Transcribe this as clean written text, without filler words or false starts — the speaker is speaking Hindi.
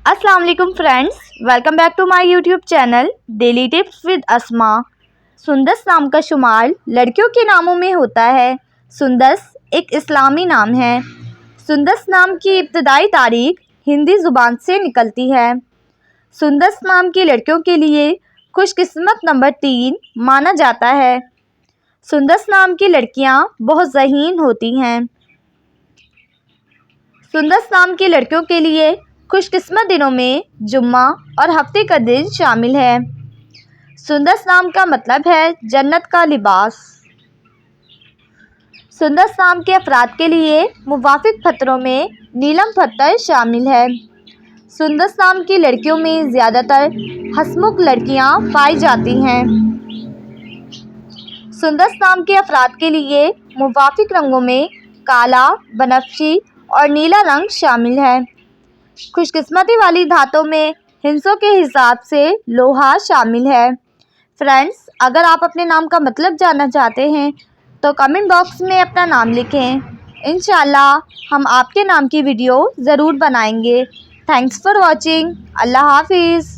अस्सलाम वालेकुम friends, welcome back to my YouTube channel daily tips with Asma. Sundas नाम का शुमार लड़कियों के नामों में होता है। सुंदस एक इस्लामी नाम है। सुंदस नाम की इब्तदाई तारीख हिंदी ज़ुबान से निकलती है। सुंदस नाम की लड़कियों के लिए खुशकिस्मत नंबर 3 माना जाता है। सुंदस नाम की लड़कियां बहुत ज़हीन होती हैं। सुंदस नाम की लड़कियों के लिए खुशकिस्मत दिनों में जुम्मा और हफ्ते का दिन शामिल है। सुंदस नाम का मतलब है जन्नत का लिबास। सुंदस नाम के अफराद के लिए मुवाफिक पत्थरों में नीलम पत्थर शामिल है। सुंदस नाम की लड़कियों में ज़्यादातर हंसमुख लड़कियां पाई जाती हैं। सुंदस नाम के अफराद के लिए मुवाफिक रंगों में काला, बनफशी और नीला रंग शामिल है। खुशकिस्मती वाली धातों में हिस्सों के हिसाब से लोहा शामिल है। फ्रेंड्स, अगर आप अपने नाम का मतलब जानना चाहते हैं तो कमेंट बॉक्स में अपना नाम लिखें। इंशाल्लाह हम आपके नाम की वीडियो ज़रूर बनाएंगे। Thanks for watching. अल्लाह हाफिज़।